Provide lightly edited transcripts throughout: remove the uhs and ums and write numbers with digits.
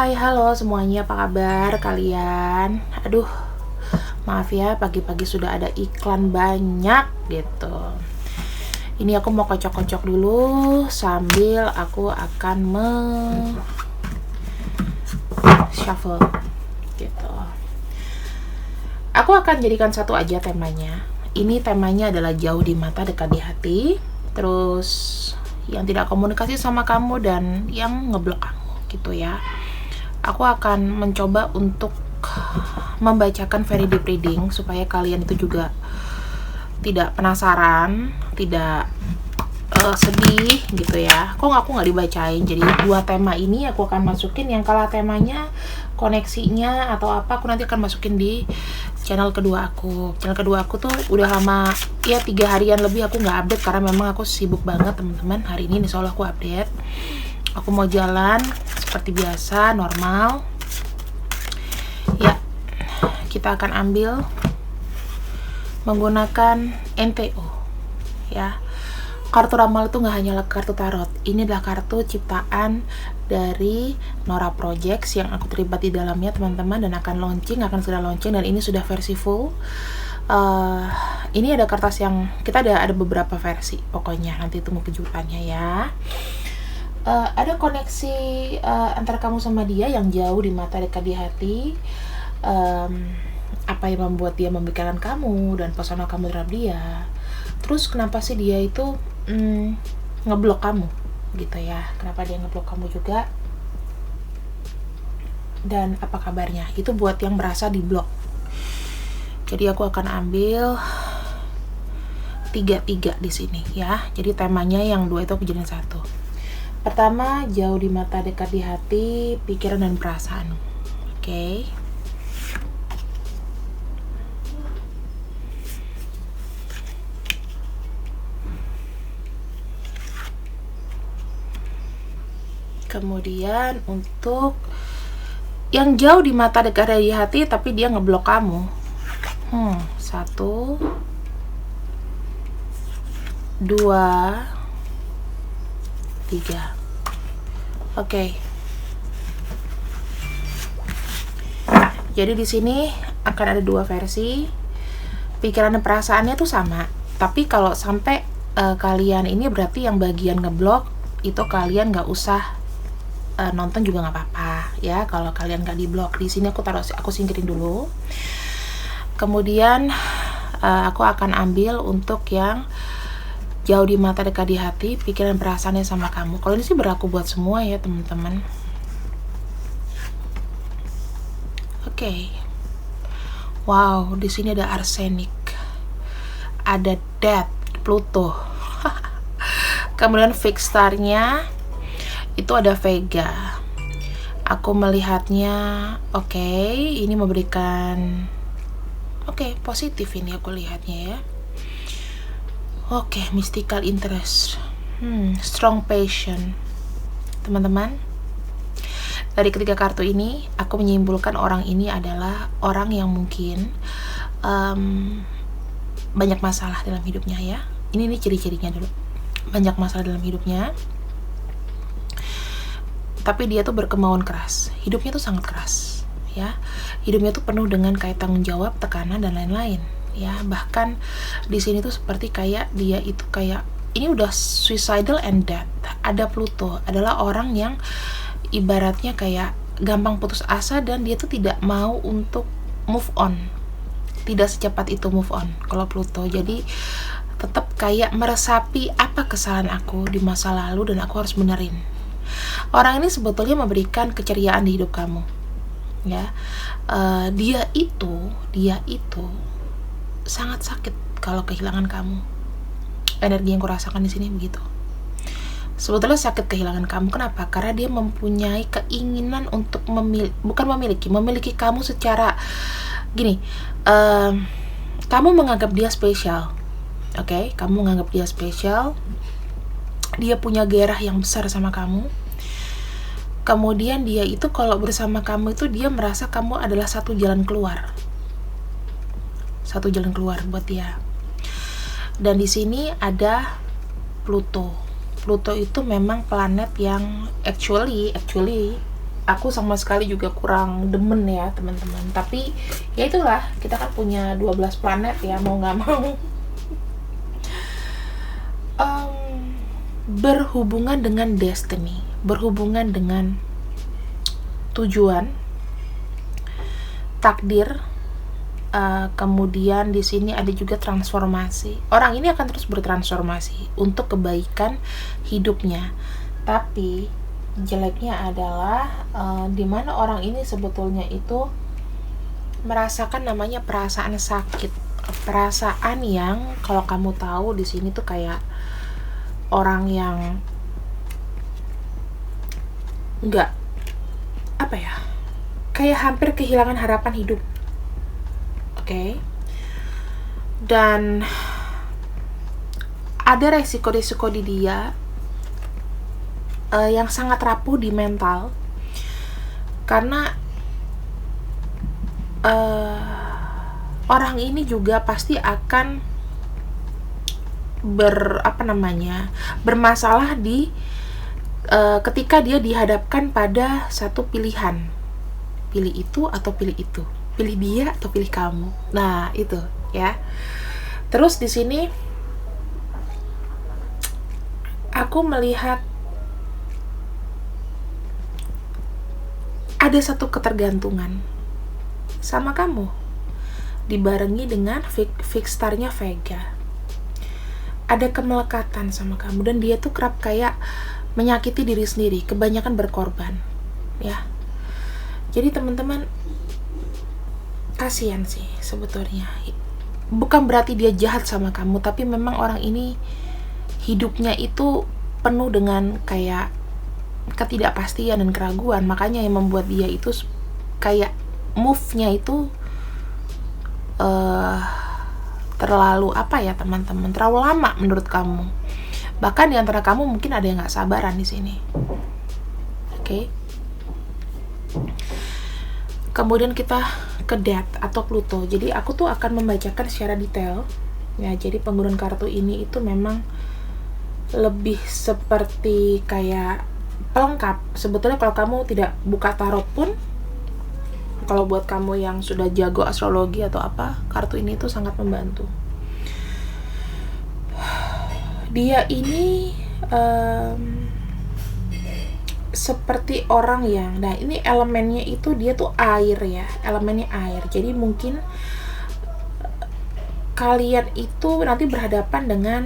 Hai, halo semuanya, apa kabar kalian? Aduh, maaf ya, pagi-pagi sudah ada iklan banyak gitu. Ini aku mau kocok-kocok dulu sambil aku akan shuffle gitu. Aku akan jadikan satu aja temanya. Ini temanya adalah jauh di mata, dekat di hati. Terus yang tidak komunikasi sama kamu dan yang ngeblok kamu gitu ya. Aku akan mencoba untuk membacakan very deep reading supaya kalian itu juga tidak penasaran, tidak sedih gitu ya. Kok aku nggak dibacain? Jadi dua tema ini aku akan masukin, yang kalah temanya koneksinya atau apa aku nanti akan masukin di channel kedua aku. Channel kedua aku tuh udah lama ya, 3 harian lebih aku nggak update karena memang aku sibuk banget teman-teman. Hari ini insya Allah aku update. Aku mau jalan seperti biasa, normal. Ya, kita akan ambil menggunakan NTO. Ya, kartu ramal itu nggak hanyalah kartu tarot. Ini adalah kartu ciptaan dari Nora Projects yang aku terlibat di dalamnya teman-teman, dan akan segera launching, dan ini sudah versi full. Ini ada kertas yang kita ada beberapa versi, pokoknya nanti tunggu kejutannya ya. Ada koneksi antara kamu sama dia yang jauh di mata, dekat di hati. Apa yang membuat dia memikirkan kamu dan pesona kamu terhadap dia. Terus kenapa sih dia itu ngeblok kamu gitu ya, kenapa dia ngeblok kamu juga, dan apa kabarnya. Itu buat yang merasa diblok. Jadi aku akan ambil 3 di sini ya. Jadi temanya yang 2 itu aku jadiin 1. Pertama, jauh di mata, dekat di hati, pikiran dan perasaan. Oke. Kemudian untuk yang jauh di mata, dekat di hati tapi dia ngeblok kamu. 1 2 3. Oke. Jadi di sini akan ada 2 versi. Pikiran dan perasaannya tuh sama. Tapi kalau sampai kalian ini berarti yang bagian ngeblok itu kalian nggak usah nonton juga nggak apa-apa ya. Kalau kalian nggak diblok, di sini aku singkirin dulu. Kemudian aku akan ambil untuk yang jauh di mata, dekat di hati, pikiran perasaannya sama kamu. Kalau ini sih berlaku buat semua ya teman-teman. Oke. Wow, di sini ada arsenik, ada death, Pluto. Kemudian fixed star-nya itu ada Vega. Aku melihatnya ini memberikan positif, ini aku lihatnya ya. Mystical interest, strong passion. Teman-teman, dari ketiga kartu ini aku menyimpulkan orang ini adalah orang yang mungkin banyak masalah dalam hidupnya ya. Ini ciri-cirinya dulu. Banyak masalah dalam hidupnya, tapi dia tuh berkemauan keras. Hidupnya tuh sangat keras ya. Hidupnya tuh penuh dengan kayak tanggung jawab, tekanan dan lain-lain ya. Bahkan di sini tuh seperti kayak dia itu kayak ini udah suicidal and death. Ada Pluto, adalah orang yang ibaratnya kayak gampang putus asa dan dia tuh tidak mau untuk move on. Tidak secepat itu move on kalau Pluto. Jadi tetap kayak meresapi apa kesalahan aku di masa lalu dan aku harus benerin. Orang ini sebetulnya memberikan keceriaan di hidup kamu ya. Dia itu sangat sakit kalau kehilangan kamu. Energi yang kurasakan di sini begitu. Sebetulnya sakit kehilangan kamu. Kenapa? Karena dia mempunyai keinginan untuk memiliki kamu secara gini. Kamu menganggap dia spesial. Oke, kamu menganggap dia spesial. Dia punya gairah yang besar sama kamu. Kemudian dia itu kalau bersama kamu itu dia merasa kamu adalah satu jalan keluar buat dia. Dan di sini ada Pluto. Pluto itu memang planet yang actually aku sama sekali juga kurang demen ya teman-teman. Tapi ya itulah, kita kan punya 12 planet ya, mau nggak mau. Berhubungan dengan destiny, berhubungan dengan tujuan, takdir. Kemudian di sini ada juga transformasi. Orang ini akan terus bertransformasi untuk kebaikan hidupnya. Tapi jeleknya adalah dimana orang ini sebetulnya itu merasakan namanya perasaan sakit, perasaan yang kalau kamu tahu di sini tuh kayak orang yang nggak, apa ya, kayak hampir kehilangan harapan hidup. Oke. Dan ada resiko-resiko di dia yang sangat rapuh di mental, karena orang ini juga pasti akan bermasalah di ketika dia dihadapkan pada satu pilihan, pilih itu atau pilih itu, pilih dia atau pilih kamu. Nah itu ya. Terus di sini aku melihat ada satu ketergantungan sama kamu, dibarengi dengan fixed star-nya Vega. Ada kemelekatan sama kamu, dan dia tuh kerap kayak menyakiti diri sendiri, kebanyakan berkorban ya. Jadi teman-teman, kasihan sih sebetulnya. Bukan berarti dia jahat sama kamu, tapi memang orang ini hidupnya itu penuh dengan kayak ketidakpastian dan keraguan. Makanya yang membuat dia itu kayak move-nya itu terlalu apa ya teman-teman, terlalu lama menurut kamu. Bahkan di antara kamu mungkin ada yang nggak sabaran di sini. Oke. Kemudian kita ke Death atau Pluto. Jadi aku tuh akan membacakan secara detail ya. Jadi penggunaan kartu ini itu memang lebih seperti kayak pelengkap. Sebetulnya kalau kamu tidak buka tarot pun, kalau buat kamu yang sudah jago astrologi atau apa, kartu ini tuh sangat membantu. Dia ini seperti orang yang, nah ini elemennya itu dia tuh air ya, elemennya air. Jadi mungkin kalian itu nanti berhadapan dengan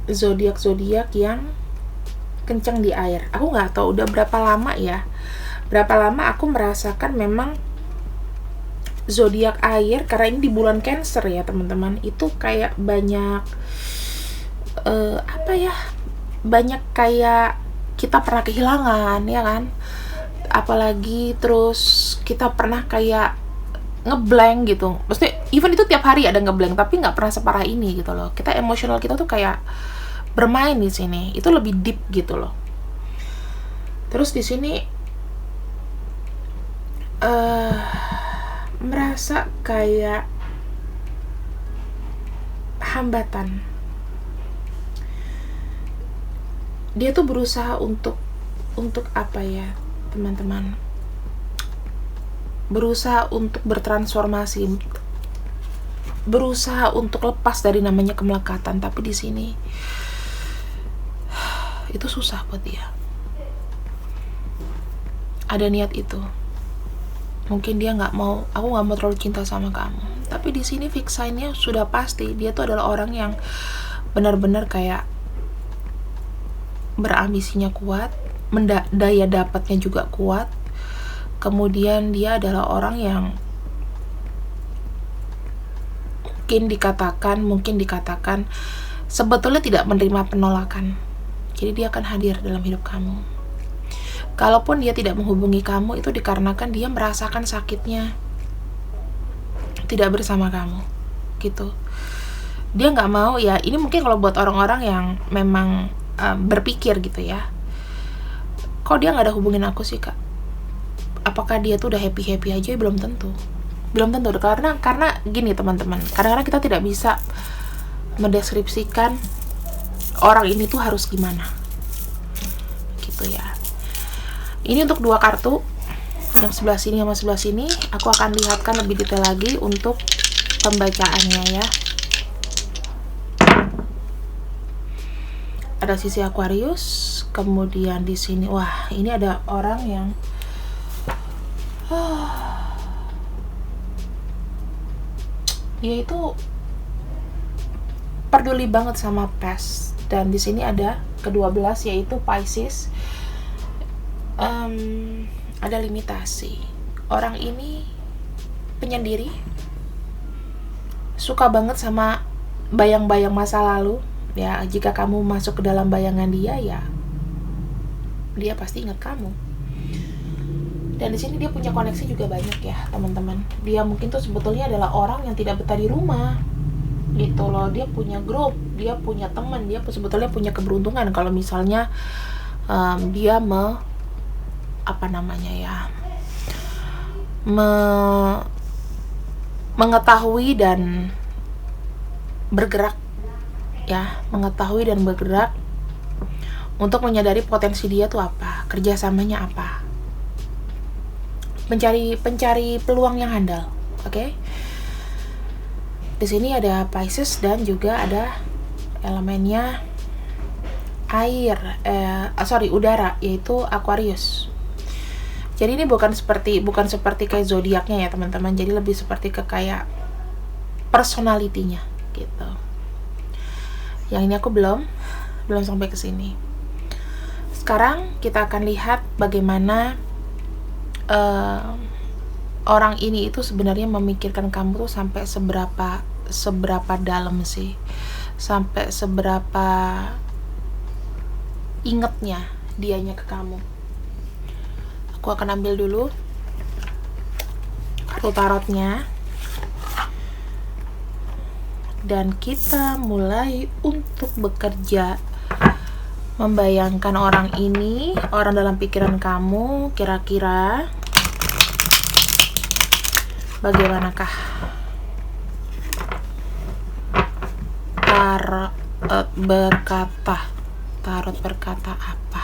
zodiak-zodiak yang kencang di air. Aku nggak tahu udah berapa lama ya, berapa lama aku merasakan memang zodiak air, karena ini di bulan Cancer ya teman-teman, itu kayak banyak banyak kayak kita pernah kehilangan ya kan, apalagi terus kita pernah kayak ngeblank gitu. Maksudnya even itu tiap hari ada ngeblank, tapi nggak pernah separah ini gitu loh. Kita emosional kita tuh kayak bermain di sini, itu lebih deep gitu loh. Terus di sini merasa kayak hambatan. Dia tuh berusaha untuk apa ya teman-teman, berusaha untuk bertransformasi, berusaha untuk lepas dari namanya kemelekatan. Tapi di sini itu susah buat dia. Ada niat itu, mungkin dia nggak mau, aku nggak mau terlalu cinta sama kamu. Tapi di sini fix sign-nya sudah pasti, dia tuh adalah orang yang benar-benar kayak berambisinya kuat, daya dapatnya juga kuat. Kemudian dia adalah orang yang mungkin dikatakan sebetulnya tidak menerima penolakan. Jadi dia akan hadir dalam hidup kamu. Kalaupun dia tidak menghubungi kamu, itu dikarenakan dia merasakan sakitnya tidak bersama kamu gitu. Dia nggak mau ya, ini mungkin kalau buat orang-orang yang memang berpikir gitu ya, kok dia nggak ada hubungin aku sih kak, apakah dia tuh udah happy aja? Belum tentu karena gini teman-teman, kadang-kadang kita tidak bisa mendeskripsikan orang ini tuh harus gimana gitu ya. Ini untuk 2 kartu, yang sebelah sini sama sebelah sini. Aku akan lihatkan lebih detail lagi untuk pembacaannya ya. Ada sisi Aquarius, kemudian di sini, wah ini ada orang yang dia itu peduli banget sama past, dan di sini ada ke-12 yaitu Pisces. Ada limitasi. Orang ini penyendiri, suka banget sama bayang-bayang masa lalu ya. Jika kamu masuk ke dalam bayangan dia, ya dia pasti ingat kamu. Dan di sini dia punya koneksi juga banyak ya teman-teman. Dia mungkin tuh sebetulnya adalah orang yang tidak betah di rumah gitu loh. Dia punya grup, dia punya teman, dia sebetulnya punya keberuntungan kalau misalnya dia mengetahui dan bergerak ya, mengetahui dan bergerak untuk menyadari potensi dia tuh apa, kerjasamanya apa, pencari peluang yang handal. Oke? Di sini ada Pisces dan juga ada elemennya udara, yaitu Aquarius. Jadi ini bukan seperti kayak zodiaknya ya teman-teman. Jadi lebih seperti ke kayak personalitinya gitu. Yang ini aku belum sampai ke sini. Sekarang kita akan lihat bagaimana orang ini itu sebenarnya memikirkan kamu tuh sampai seberapa dalam sih, sampai seberapa ingetnya dianya ke kamu. Aku akan ambil dulu kartu tarotnya dan kita mulai untuk bekerja membayangkan orang ini, orang dalam pikiran kamu. Kira-kira bagaimanakah tarot berkata apa?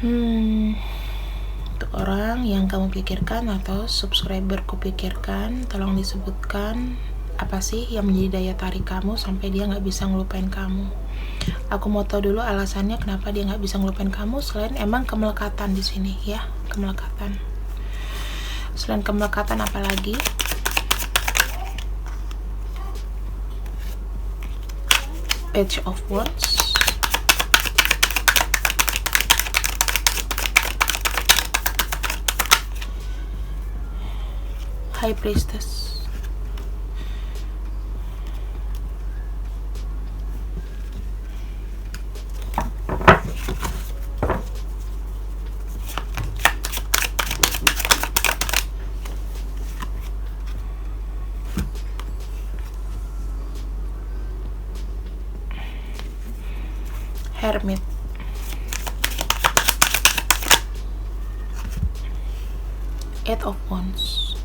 Untuk orang yang kamu pikirkan atau subscriberku pikirkan, tolong disebutkan apa sih yang menjadi daya tarik kamu sampai dia nggak bisa ngelupain kamu. Aku mau tahu dulu alasannya kenapa dia nggak bisa ngelupain kamu, selain emang kemelekatan di sini ya, kemelekatan. Selain kemelekatan apa lagi? Page of Wands, High Priestess, Hermit, Eight of Wands,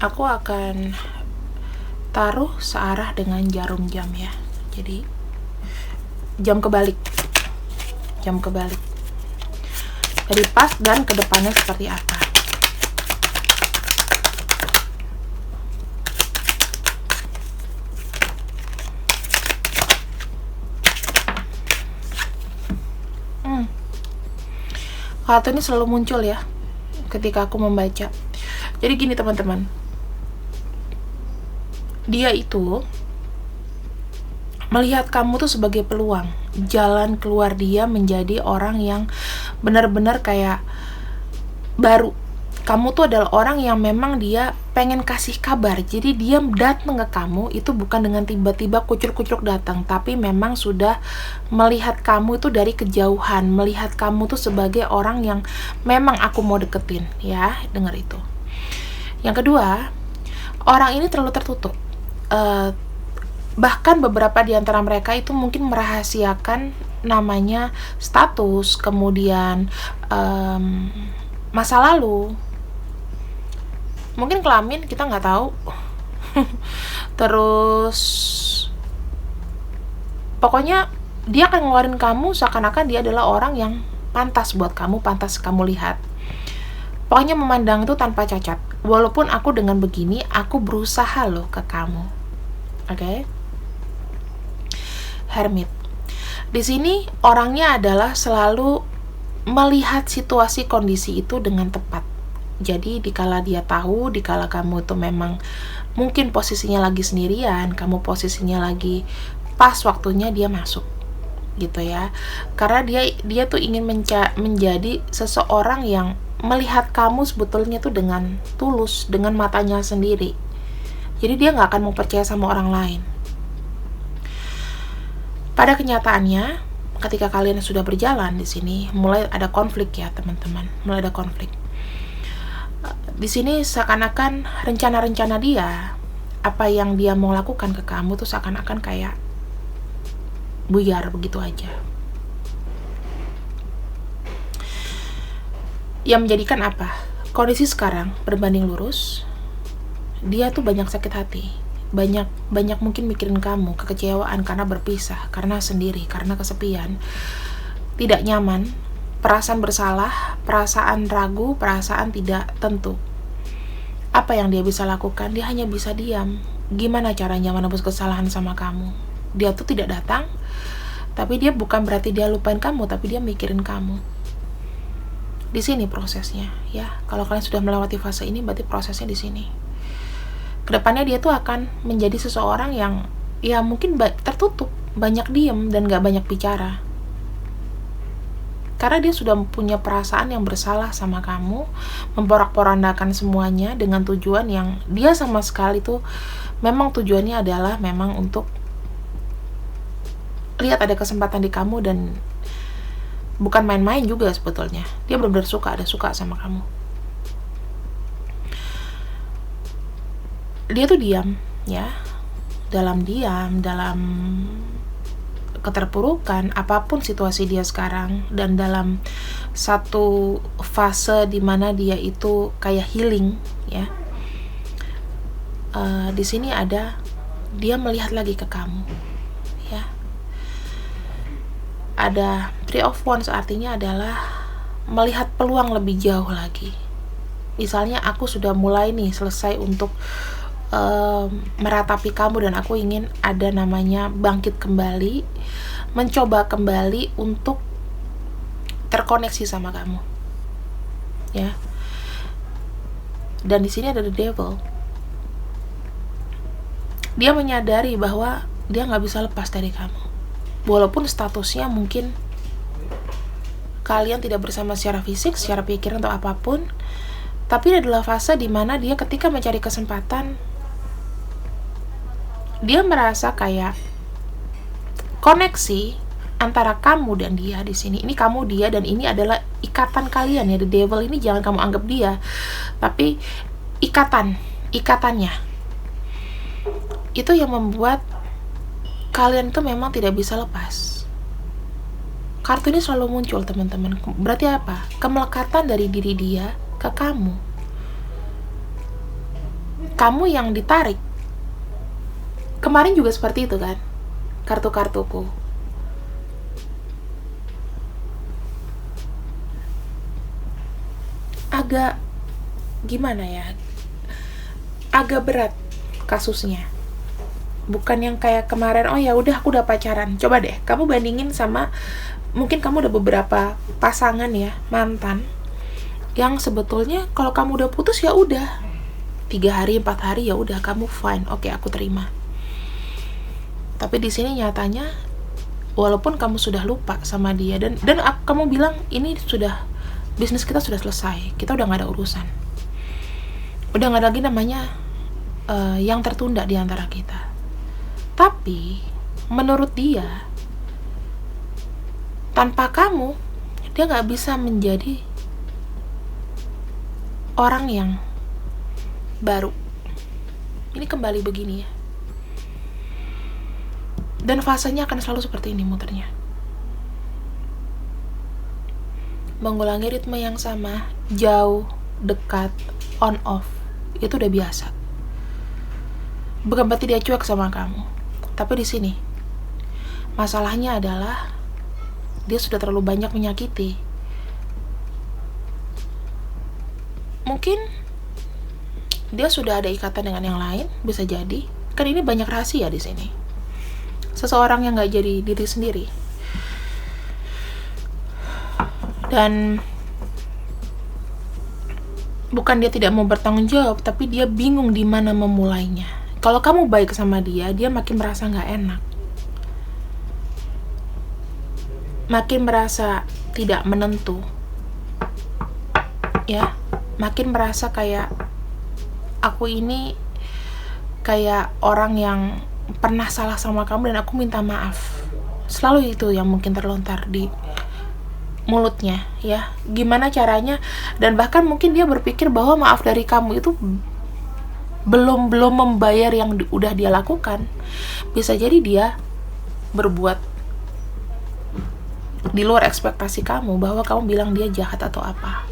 aku akan taruh searah dengan jarum jam ya. Jadi jam kebalik. Dari pas dan ke depannya seperti apa. Kartu ini selalu muncul ya ketika aku membaca. Jadi gini teman-teman, dia itu melihat kamu tuh sebagai peluang, jalan keluar dia menjadi orang yang benar-benar kayak baru. Kamu tuh adalah orang yang memang dia pengen kasih kabar. Jadi dia datang ke kamu itu bukan dengan tiba-tiba kucuk-kucuk datang, tapi memang sudah melihat kamu itu dari kejauhan, melihat kamu tuh sebagai orang yang memang aku mau deketin ya. Dengar itu. Yang kedua, orang ini terlalu tertutup. Bahkan beberapa di antara mereka itu mungkin merahasiakan namanya status, kemudian masa lalu, mungkin kelamin, kita nggak tahu. Terus pokoknya dia akan ngeluarin kamu seakan-akan dia adalah orang yang pantas buat kamu, pantas kamu lihat. Pokoknya memandang itu tanpa cacat. Walaupun aku dengan begini, aku berusaha loh ke kamu. Oke? Hermit. Di sini orangnya adalah selalu melihat situasi kondisi itu dengan tepat. Jadi dikala dia tahu, dikala kamu itu memang mungkin posisinya lagi sendirian, kamu posisinya lagi pas waktunya, dia masuk gitu ya. Karena dia tuh ingin menjadi seseorang yang melihat kamu sebetulnya tuh dengan tulus, dengan matanya sendiri. Jadi dia nggak akan mau percaya sama orang lain. Pada kenyataannya, ketika kalian sudah berjalan di sini, mulai ada konflik ya teman-teman, mulai ada konflik. Di sini seakan-akan rencana-rencana dia, apa yang dia mau lakukan ke kamu tuh seakan-akan kayak buyar begitu aja. Yang menjadikan apa? Kondisi sekarang berbanding lurus, dia tuh banyak sakit hati, banyak mungkin mikirin kamu, kekecewaan karena berpisah, karena sendiri, karena kesepian, tidak nyaman, perasaan bersalah, perasaan ragu, perasaan tidak tentu. Apa yang dia bisa lakukan? Dia hanya bisa diam. Gimana caranya menebus kesalahan sama kamu? Dia tuh tidak datang, tapi dia bukan berarti dia lupain kamu, tapi dia mikirin kamu. Di sini prosesnya, ya. Kalau kalian sudah melewati fase ini, berarti prosesnya di sini. Kedepannya dia tuh akan menjadi seseorang yang ya mungkin tertutup, banyak diem dan gak banyak bicara. Karena dia sudah punya perasaan yang bersalah sama kamu, memporak-porandakan semuanya dengan tujuan yang dia sama sekali tuh memang tujuannya adalah memang untuk lihat ada kesempatan di kamu, dan bukan main-main juga sebetulnya. Dia benar-benar suka sama kamu. Dia tuh diam, ya. Dalam keterpurukan, apapun situasi dia sekarang, dan dalam satu fase dimana dia itu kayak healing, ya. Di sini ada dia melihat lagi ke kamu, ya. Ada Three of Wands, artinya adalah melihat peluang lebih jauh lagi. Misalnya aku sudah mulai nih selesai untuk meratapi kamu, dan aku ingin ada namanya bangkit kembali, mencoba kembali untuk terkoneksi sama kamu, ya. Dan di sini ada the devil. Dia menyadari bahwa dia nggak bisa lepas dari kamu. Walaupun statusnya mungkin kalian tidak bersama secara fisik, secara pikiran atau apapun, tapi ini adalah fase dimana dia ketika mencari kesempatan, dia merasa kayak koneksi antara kamu dan dia di sini. Ini kamu, dia, dan ini adalah ikatan kalian ya. The devil ini jangan kamu anggap dia, tapi ikatannya itu yang membuat kalian tuh memang tidak bisa lepas. Kartu ini selalu muncul teman-teman. Berarti apa? Kemelekatan dari diri dia ke kamu. Kamu yang ditarik. Kemarin juga seperti itu kan, kartu-kartuku. Agak gimana ya, agak berat kasusnya. Bukan yang kayak kemarin, oh ya udah aku udah pacaran. Coba deh kamu bandingin sama, mungkin kamu udah beberapa pasangan ya, mantan, yang sebetulnya kalau kamu udah putus ya udah 3 hari 4 hari ya udah kamu fine, oke aku terima. Tapi di sini nyatanya, walaupun kamu sudah lupa sama dia, dan kamu bilang ini sudah, bisnis kita sudah selesai, kita udah nggak ada urusan, udah nggak ada lagi namanya yang tertunda di antara kita. Tapi menurut dia, tanpa kamu dia nggak bisa menjadi orang yang baru. Ini kembali begini ya. Dan fasenya akan selalu seperti ini muternya. Mengulangi ritme yang sama, jauh, dekat, on off, itu udah biasa. Bukan berarti dia cuek sama kamu, tapi di sini masalahnya adalah dia sudah terlalu banyak menyakiti. Mungkin dia sudah ada ikatan dengan yang lain, bisa jadi. Kan ini banyak rahasia di sini. Seseorang yang nggak jadi diri sendiri. Dan bukan dia tidak mau bertanggung jawab, tapi dia bingung di mana memulainya. Kalau kamu baik sama dia, dia makin merasa nggak enak, makin merasa tidak menentu, ya, makin merasa kayak aku ini kayak orang yang pernah salah sama kamu dan aku minta maaf. Selalu itu yang mungkin terlontar di mulutnya, ya. Gimana caranya? Dan bahkan mungkin dia berpikir bahwa maaf dari kamu itu belum membayar yang udah dia lakukan. Bisa jadi dia berbuat di luar ekspektasi kamu, bahwa kamu bilang dia jahat atau apa.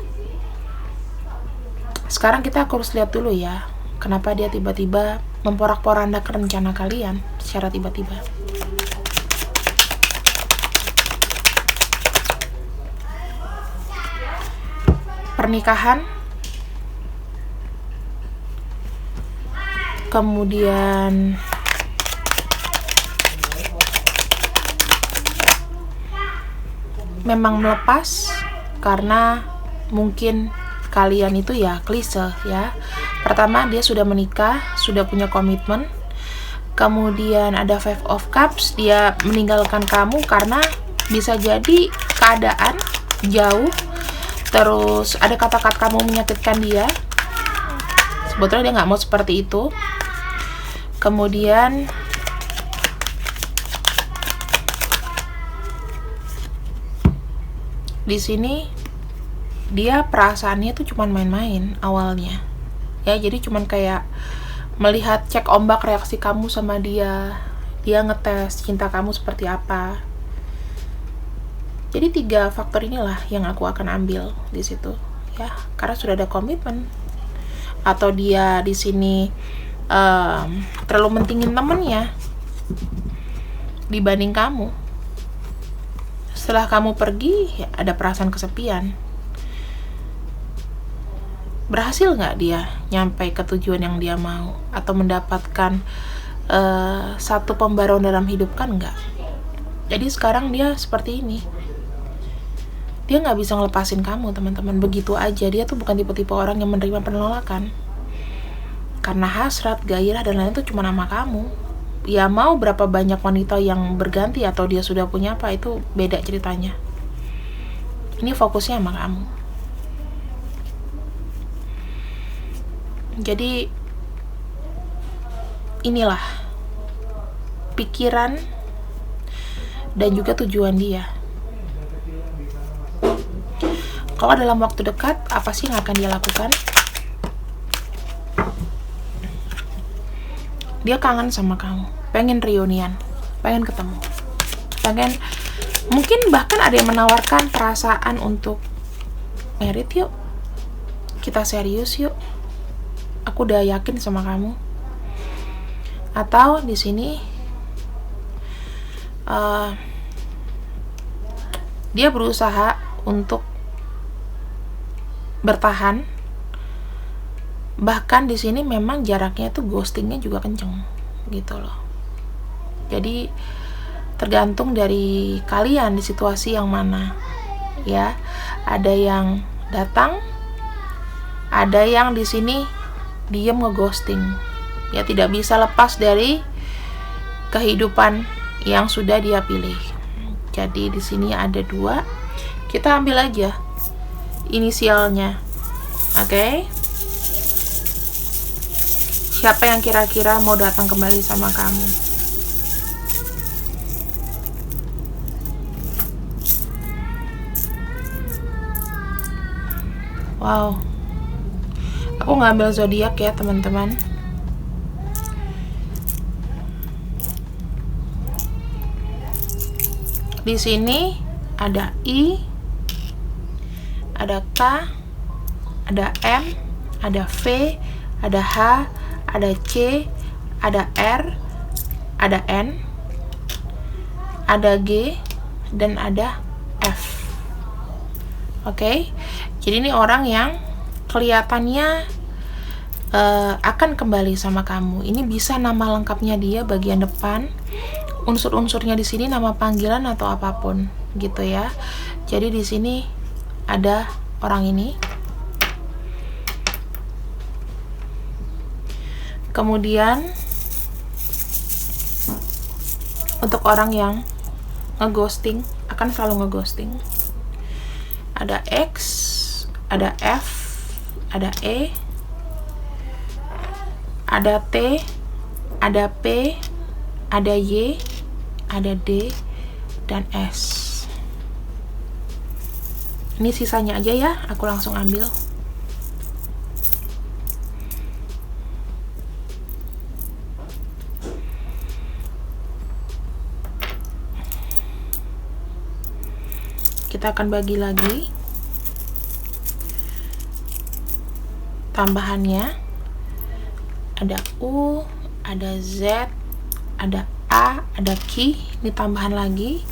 Sekarang kita harus lihat dulu ya, kenapa dia tiba-tiba memporak-porandakan rencana kalian secara tiba-tiba. Pernikahan, kemudian memang melepas karena mungkin kalian itu ya klise ya. Pertama, dia sudah menikah, sudah punya komitmen. Kemudian ada Five of Cups, dia meninggalkan kamu karena bisa jadi keadaan jauh. Terus ada kata-kata kamu menyakitkan dia. Sebetulnya dia nggak mau seperti itu. Kemudian di sini dia perasaannya tuh cuman main-main awalnya. Ya, jadi cuman kayak melihat cek ombak reaksi kamu sama dia. Dia ngetes cinta kamu seperti apa. Jadi 3 faktor inilah yang aku akan ambil di situ, ya, karena sudah ada komitmen. Atau dia di sini terlalu mentingin temennya dibanding kamu. Setelah kamu pergi, ya, ada perasaan kesepian. Berhasil nggak dia nyampe ke tujuan yang dia mau atau mendapatkan satu pembaruan dalam hidup? Kan nggak. Jadi sekarang dia seperti ini. Dia nggak bisa ngelepasin kamu, teman-teman, begitu aja. Dia tuh bukan tipe-tipe orang yang menerima penolakan. Karena hasrat, gairah, dan lain-lain itu cuma nama kamu. Ya mau berapa banyak wanita yang berganti atau dia sudah punya apa, itu beda ceritanya. Ini fokusnya sama kamu. Jadi inilah pikiran dan juga tujuan dia. Kalau dalam waktu dekat, apa sih yang akan dia lakukan? Dia kangen sama kamu, pengen reunian, pengen ketemu, pengen, mungkin bahkan ada yang menawarkan perasaan untuk merit yuk, kita serius yuk, aku udah yakin sama kamu. Atau di sini dia berusaha untuk bertahan. Bahkan di sini memang jaraknya tuh ghostingnya juga kenceng gitu loh. Jadi tergantung dari kalian di situasi yang mana, ya. Ada yang datang, ada yang di sini diam ngeghosting. Ya, tidak bisa lepas dari kehidupan yang sudah dia pilih. Jadi di sini ada 2. Kita ambil aja inisialnya, oke? Siapa yang kira-kira mau datang kembali sama kamu? Wow, aku ngambil zodiak ya teman-teman. Di sini ada I, ada K, ada M, ada V, ada H, ada C, ada R, ada N, ada G, dan ada F. Oke, jadi ini orang yang kelihatannya akan kembali sama kamu. Ini bisa nama lengkapnya dia bagian depan, unsur-unsurnya di sini nama panggilan atau apapun gitu ya. Jadi di sini ada orang ini. Kemudian untuk orang yang ngeghosting, akan selalu ngeghosting. Ada X, ada F, ada E, ada T, ada P, ada Y, ada D, dan S. Ini sisanya aja ya, aku langsung ambil. Kita akan bagi lagi tambahannya. Ada U, ada Z, ada A, ada Q, ini tambahan lagi.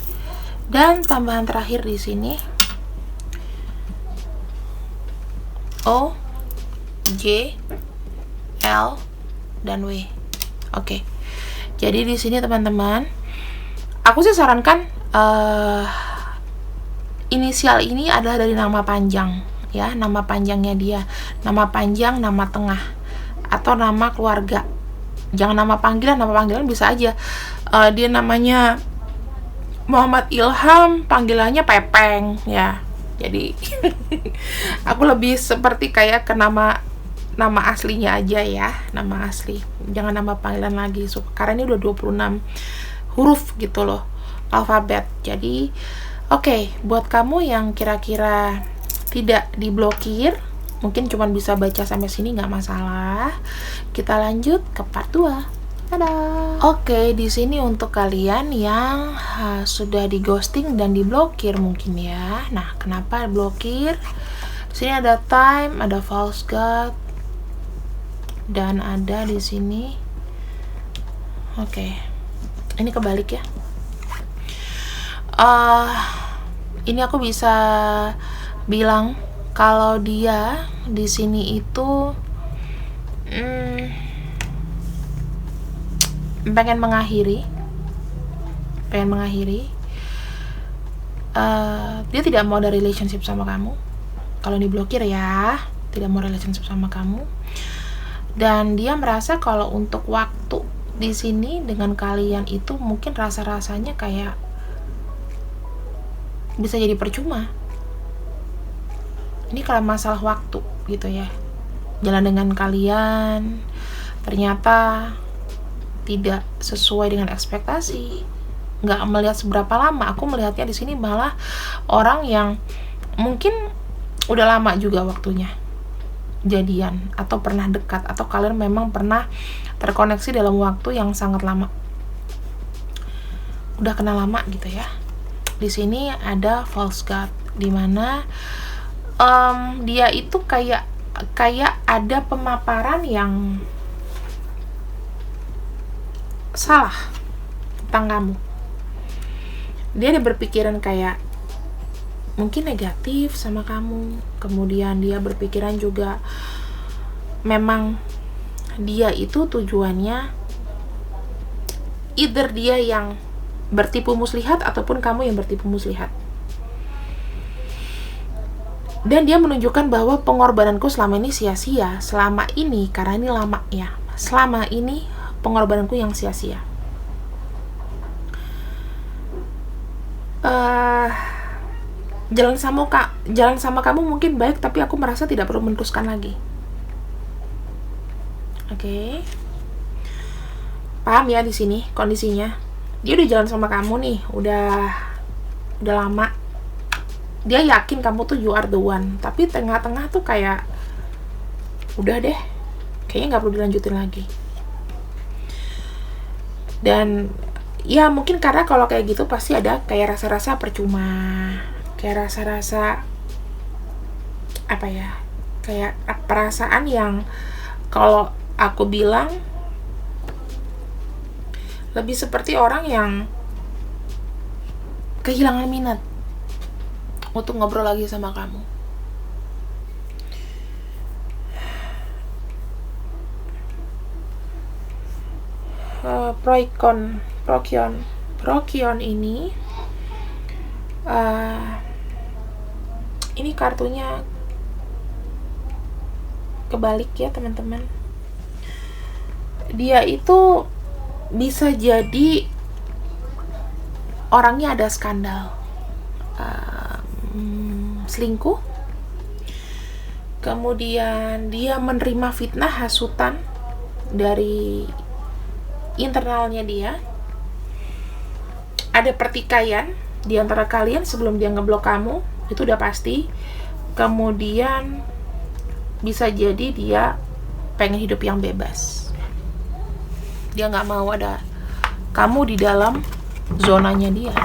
Dan tambahan terakhir di sini O, J, L, dan W. Oke. Jadi di sini teman-teman, aku sih sarankan inisial ini adalah dari nama panjang ya, nama panjangnya dia, nama panjang, nama tengah, atau nama keluarga. Jangan nama panggilan bisa aja. Dia namanya Muhammad Ilham, panggilannya Pepeng ya. Jadi aku lebih seperti kayak ke nama aslinya aja ya, nama asli. Jangan nama panggilan lagi, karena ini udah 26 huruf gitu loh, alfabet. Jadi oke, buat kamu yang kira-kira tidak diblokir, mungkin cuma bisa baca sampai sini, nggak masalah. Kita lanjut ke part 2. Dadah. Oke, di sini untuk kalian yang sudah di ghosting dan diblokir mungkin ya. Nah, kenapa blokir? Di sini ada time, ada false god, dan ada di sini. Oke, ini kebalik ya. Ini aku bisa bilang kalau dia di sini itu pengen mengakhiri. Dia tidak mau ada relationship sama kamu. Kalau diblokir ya, tidak mau relationship sama kamu. Dan dia merasa kalau untuk waktu di sini dengan kalian itu mungkin rasa-rasanya kayak bisa jadi percuma. Ini kalau masalah waktu gitu ya. Jalan dengan kalian ternyata tidak sesuai dengan ekspektasi. Nggak melihat seberapa lama. Aku melihatnya di sini malah orang yang mungkin udah lama juga waktunya jadian, atau pernah dekat, atau kalian memang pernah terkoneksi dalam waktu yang sangat lama. Udah kenal lama gitu ya. Di sini ada false god, dimana dia itu kayak ada pemaparan yang salah tentang kamu. Dia ada berpikiran kayak mungkin negatif sama kamu. Kemudian dia berpikiran juga memang dia itu tujuannya either dia yang bertipu muslihat ataupun kamu yang bertipu muslihat. Dan dia menunjukkan bahwa pengorbananku selama ini sia-sia. Selama ini, karena ini lama ya, selama ini pengorbananku yang sia-sia. Jalan sama kamu mungkin baik, tapi aku merasa tidak perlu meneruskan lagi. Oke. Paham ya di sini kondisinya? Dia udah jalan sama kamu nih, udah lama. Dia yakin kamu tuh you are the one, tapi tengah-tengah tuh kayak udah deh, kayaknya nggak perlu dilanjutin lagi. Dan Ya mungkin karena kalau kayak gitu pasti ada kayak rasa-rasa percuma, kayak rasa-rasa apa ya, kayak perasaan yang kalau aku bilang lebih seperti orang yang kehilangan minat untuk ngobrol lagi sama kamu. Prokion ini kartunya kebalik ya teman-teman. Dia itu bisa jadi orangnya ada skandal, selingkuh, kemudian dia menerima fitnah, hasutan dari internalnya dia, ada pertikaian di antara kalian sebelum dia ngeblok kamu, itu udah pasti. Kemudian bisa jadi dia pengen hidup yang bebas, dia nggak mau ada kamu di dalam zonanya dia.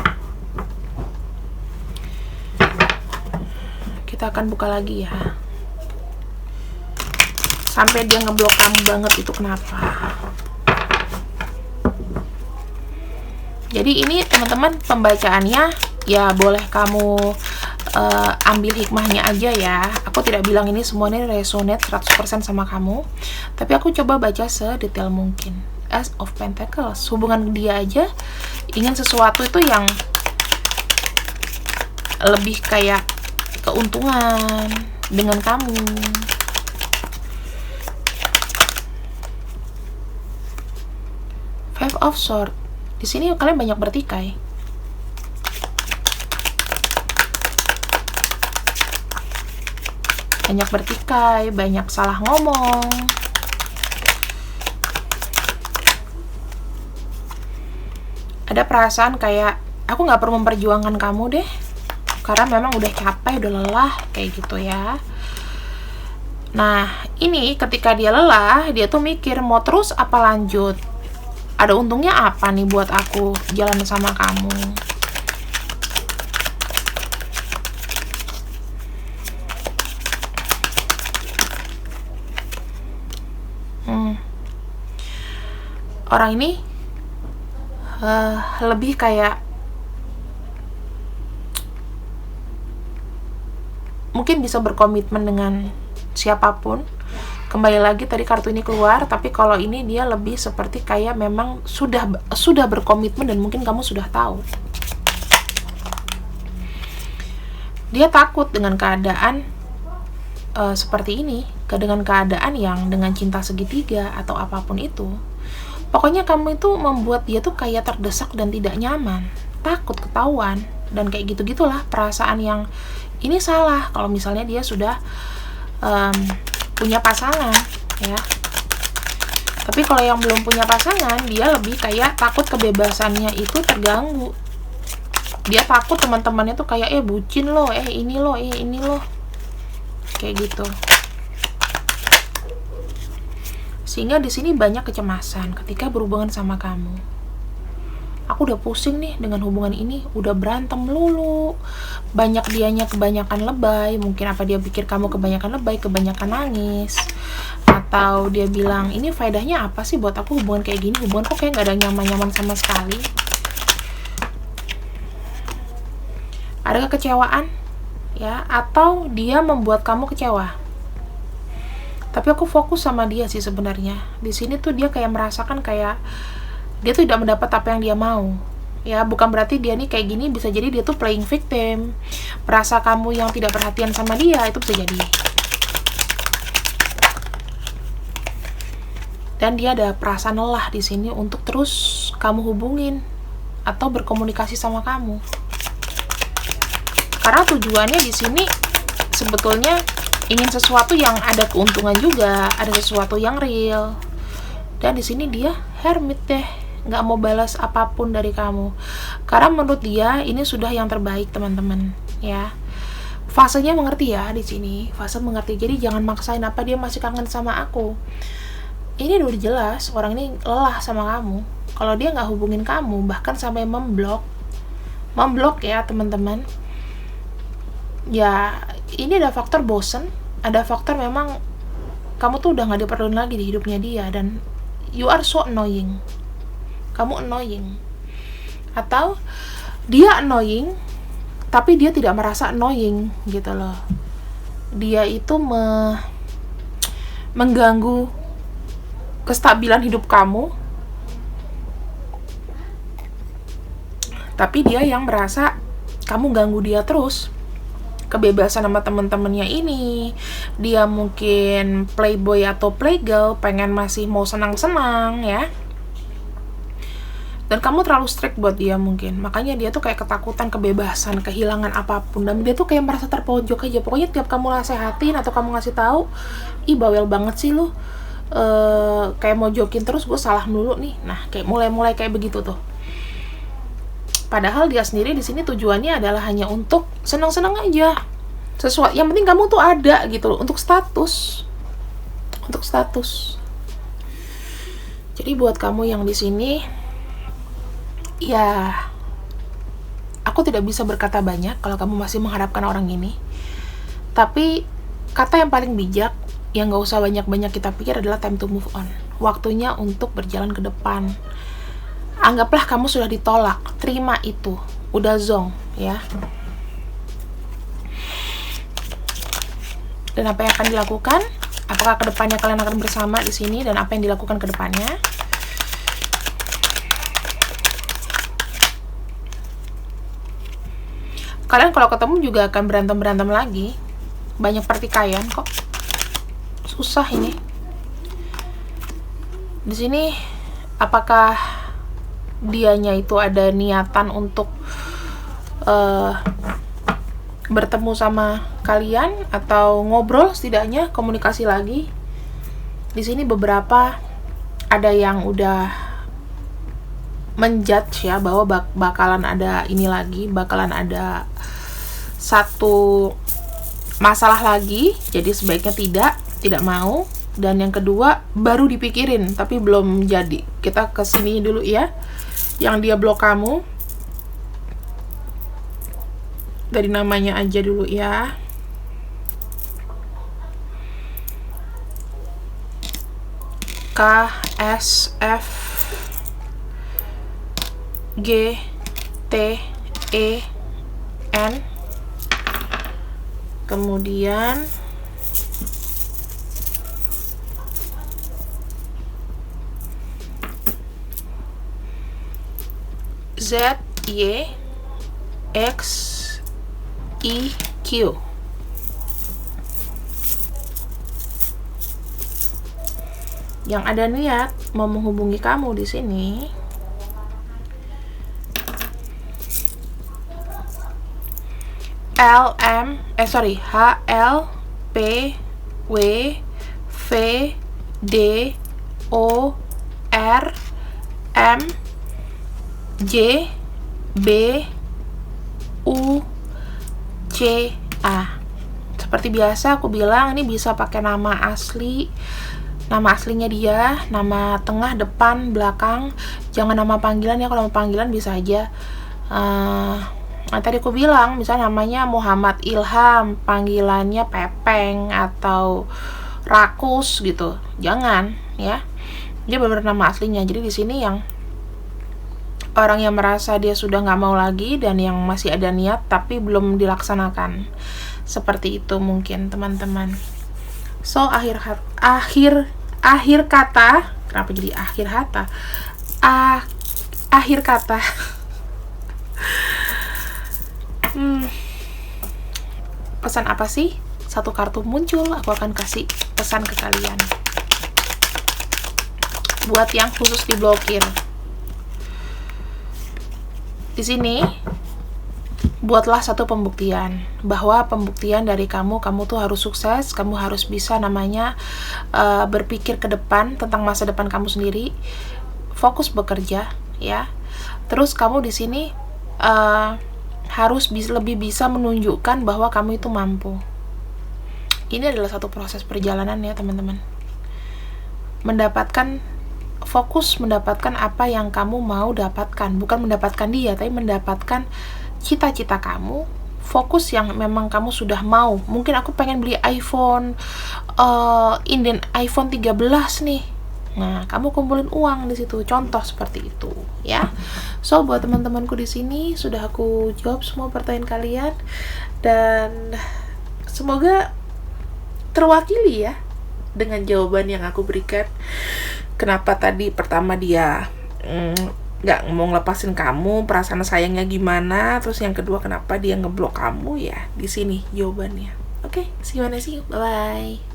Kita akan buka lagi ya, sampai dia ngeblok kamu banget itu kenapa. Jadi ini teman-teman pembacaannya ya, boleh kamu ambil hikmahnya aja ya. Aku tidak bilang ini semuanya resonate 100% sama kamu, tapi aku coba baca sedetail mungkin. Ace of Pentacles, hubungan dia aja ingin sesuatu itu yang lebih kayak keuntungan dengan kamu. Five of Swords, di sini kalian banyak bertikai. Banyak bertikai, banyak salah ngomong. Ada perasaan kayak aku nggak perlu memperjuangkan kamu deh, karena memang udah capek, udah lelah, kayak gitu ya. Nah, ini ketika dia lelah, dia tuh mikir mau terus apa lanjut. Ada untungnya apa nih buat aku jalan sama kamu? Orang ini lebih kayak mungkin bisa berkomitmen dengan siapapun. Kembali lagi tadi kartu ini keluar, tapi kalau ini dia lebih seperti kayak memang sudah berkomitmen dan mungkin kamu sudah tahu. Dia takut dengan keadaan seperti ini, dengan keadaan yang dengan cinta segitiga atau apapun itu. Pokoknya kamu itu membuat dia tuh kayak terdesak dan tidak nyaman, takut ketahuan, dan kayak gitu-gitulah perasaan yang ini salah kalau misalnya dia sudah punya pasangan ya. Tapi kalau yang belum punya pasangan, dia lebih kayak takut kebebasannya itu terganggu. Dia takut teman-temannya tuh kayak bucin loh, ini loh, ini loh, kayak gitu. Sehingga di sini banyak kecemasan ketika berhubungan sama kamu. Aku udah pusing nih dengan hubungan ini, udah berantem melulu, banyak dianya kebanyakan lebay. Mungkin apa dia pikir kamu kebanyakan lebay, kebanyakan nangis, atau dia bilang ini faedahnya apa sih buat aku hubungan kayak gini, hubungan kok kayak gak ada nyaman-nyaman sama sekali. Ada kekecewaan ya, atau dia membuat kamu kecewa. Tapi aku fokus sama dia sih sebenarnya. Di sini tuh dia kayak merasakan kayak dia tuh tidak mendapat apa yang dia mau. Ya, bukan berarti dia nih kayak gini, bisa jadi dia tuh playing victim. Merasa kamu yang tidak perhatian sama dia, itu bisa jadi. Dan dia ada perasaan lelah di sini untuk terus kamu hubungin atau berkomunikasi sama kamu. Karena tujuannya di sini sebetulnya ingin sesuatu yang ada keuntungan juga, ada sesuatu yang real. Dan di sini dia hermit deh, nggak mau balas apapun dari kamu. Karena menurut dia ini sudah yang terbaik, teman-teman. Ya, fasenya mengerti ya di sini, fase mengerti. Jadi jangan maksain dia masih kangen sama aku. Ini udah jelas orang ini lelah sama kamu. kalau dia nggak hubungin kamu, bahkan sampai memblok ya teman-teman, ya ini ada faktor bosen, ada faktor memang kamu tuh udah nggak diperluin lagi di hidupnya dia, dan you are so annoying, kamu annoying. Atau dia annoying tapi dia tidak merasa annoying gitu loh, dia itu mengganggu kestabilan hidup kamu, tapi dia yang merasa kamu ganggu dia terus. Kebebasan sama temen-temennya ini, dia mungkin playboy atau playgirl, pengen masih mau senang-senang ya, dan kamu terlalu strict buat dia mungkin, makanya dia tuh kayak ketakutan kebebasan, kehilangan apapun, dan dia tuh kayak merasa terpojok aja. Pokoknya tiap kamu nasehatin atau kamu ngasih tahu, ih bawel banget sih lu, kayak mau jokin terus, gue salah melulu nih. Nah, kayak mulai kayak begitu tuh. Padahal dia sendiri di sini tujuannya adalah hanya untuk senang-senang aja. Sesuatu yang penting kamu tuh ada gitu loh, untuk status. Jadi buat kamu yang di sini, ya aku tidak bisa berkata banyak kalau kamu masih mengharapkan orang ini. Tapi kata yang paling bijak, yang gak usah banyak-banyak kita pikir, adalah time to move on. Waktunya untuk berjalan ke depan. Anggaplah kamu sudah ditolak, terima itu, udah zonk ya. Dan apa yang akan dilakukan? Apakah kedepannya kalian akan bersama di sini, dan apa yang dilakukan kedepannya? Kalian kalau ketemu juga akan berantem lagi, banyak pertikaian kok, susah ini. Di sini apakah dianya itu ada niatan untuk bertemu sama kalian atau ngobrol, setidaknya komunikasi lagi? Di sini beberapa ada yang udah menjudge ya, bahwa bakalan ada ini lagi, bakalan ada satu masalah lagi, jadi sebaiknya tidak mau. Dan yang kedua, baru dipikirin tapi belum jadi. Kita kesini dulu ya, yang dia blok kamu, dari namanya aja dulu ya. K S F G T E N, kemudian Z Y X E Q. Yang ada niat mau menghubungi kamu di sini, H L P W V D O R M J B U C A. Seperti biasa aku bilang, ini bisa pakai nama asli, nama aslinya dia, nama tengah, depan, belakang, jangan nama panggilan ya. Kalau nama panggilan bisa aja tadi aku bilang misalnya namanya Muhammad Ilham, panggilannya Pepeng atau Rakus gitu, jangan ya, dia benar nama aslinya. Jadi di sini yang orang yang merasa dia sudah nggak mau lagi, dan yang masih ada niat tapi belum dilaksanakan, seperti itu mungkin teman-teman. So akhir kata, kenapa jadi akhir kata? Akhir kata. Pesan apa sih? Satu kartu muncul, aku akan kasih pesan ke kalian. Buat yang khusus diblokir, di sini buatlah satu pembuktian, bahwa pembuktian dari kamu tuh harus sukses, kamu harus bisa namanya berpikir ke depan tentang masa depan kamu sendiri, fokus bekerja ya. Terus kamu di sini harus lebih bisa menunjukkan bahwa kamu itu mampu. Ini adalah satu proses perjalanan ya teman-teman. Mendapatkan fokus mendapatkan apa yang kamu mau dapatkan, bukan mendapatkan dia, tapi mendapatkan cita-cita kamu. Fokus yang memang kamu sudah mau. Mungkin aku pengen beli iPhone, iPhone 13 nih. Nah, kamu kumpulin uang di situ. Contoh seperti itu, ya. So, buat teman-temanku di sini sudah aku jawab semua pertanyaan kalian, dan semoga terwakili ya dengan jawaban yang aku berikan. Kenapa tadi pertama dia nggak mau ngelepasin kamu, perasaan sayangnya gimana, terus yang kedua kenapa dia ngeblok kamu, ya di sini jawabannya. Oke, see you, bye bye.